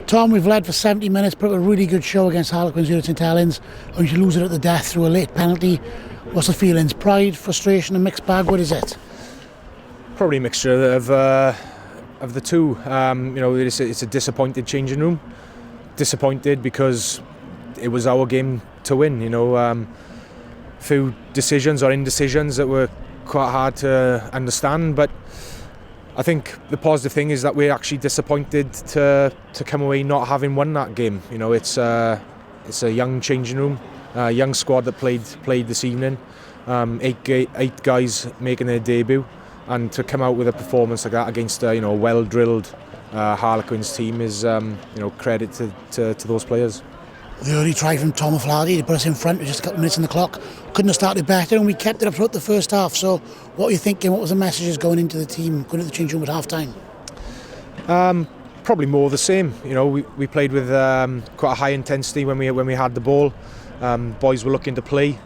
Tom, we've led for 70 minutes, put up a really good show against Harlequins here at St Helens, and you lose it at the death through a late penalty. What's the feelings? Pride, frustration, a mixed bag? What is it? Probably a mixture of the two. It's a disappointed changing room. Disappointed because it was our game to win. Few decisions or indecisions that were quite hard to understand, but I think the positive thing is that we're actually disappointed to come away not having won that game. It's a young changing room, a young squad that played this evening. Eight guys making their debut, and to come out with a performance like that against a well-drilled Harlequins team is credit to those players. The early try from Tom O'Flaherty to put us in front with just a couple of minutes on the clock. Couldn't have started better, and we kept it up throughout the first half. So what are you thinking? What was the messages going into the team, going to the change room at half time? Probably more the same. We played with quite a high intensity when we had the ball. Boys were looking to play,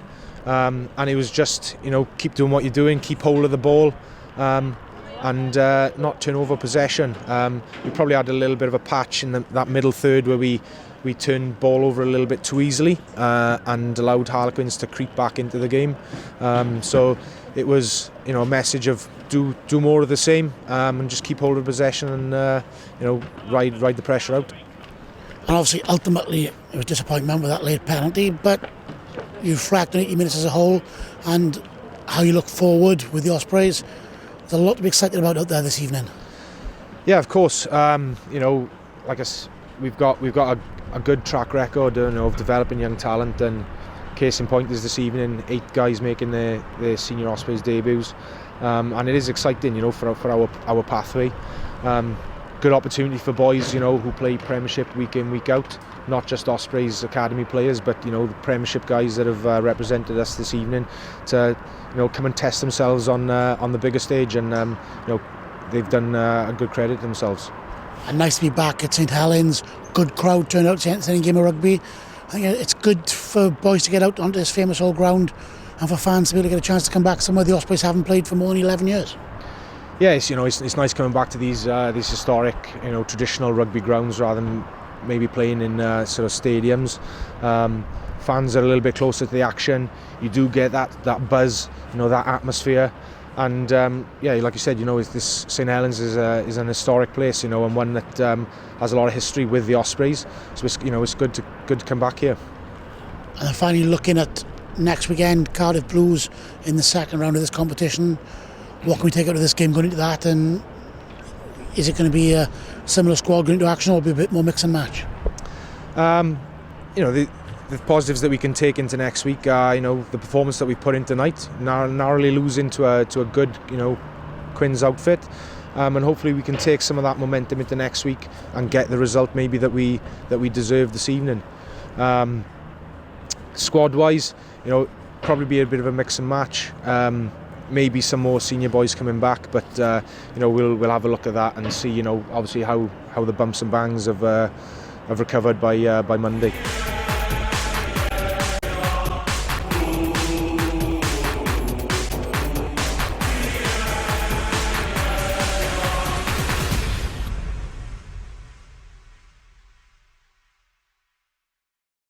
and it was just keep doing what you're doing, keep hold of the ball, and not turn over possession. We probably had a little bit of a patch in that middle third where we turned ball over a little bit too easily and allowed Harlequins to creep back into the game. So it was a message of do more of the same and just keep hold of possession and ride the pressure out. And obviously ultimately it was disappointment with that late penalty, but you've fracked on 80 minutes as a whole, and how you look forward with the Ospreys. There's a lot to be excited about out there this evening. Yeah, of course. We've got a good track record of developing young talent, and case in point is this evening 8 guys making their senior Ospreys debuts, and it is exciting for our pathway. Good opportunity for boys who play Premiership week in, week out, not just Ospreys academy players, but the Premiership guys that have represented us this evening to come and test themselves on the bigger stage, and they've done a good credit to themselves. And nice to be back at St Helens. Good crowd turned out to any game of rugby. I think it's good for boys to get out onto this famous old ground, and for fans to be able to get a chance to come back somewhere the Ospreys haven't played for more than 11 years. Yeah, it's nice coming back to these historic traditional rugby grounds rather than maybe playing in sort of stadiums. Fans are a little bit closer to the action. You do get that buzz, that atmosphere. And like you said, this St Helens is an historic place, and one that has a lot of history with the Ospreys. So it's good to come back here. And then finally, looking at next weekend, Cardiff Blues in the second round of this competition. What can we take out of this game going into that? And is it going to be a similar squad going into action, or will it be a bit more mix and match? The positives that we can take into next week are, the performance that we put in tonight, narrowly losing to a good, Quins outfit, and hopefully we can take some of that momentum into next week and get the result maybe that we deserve this evening. Squad-wise, probably be a bit of a mix and match. Maybe some more senior boys coming back, but we'll have a look at that and see, obviously how the bumps and bangs have recovered by Monday.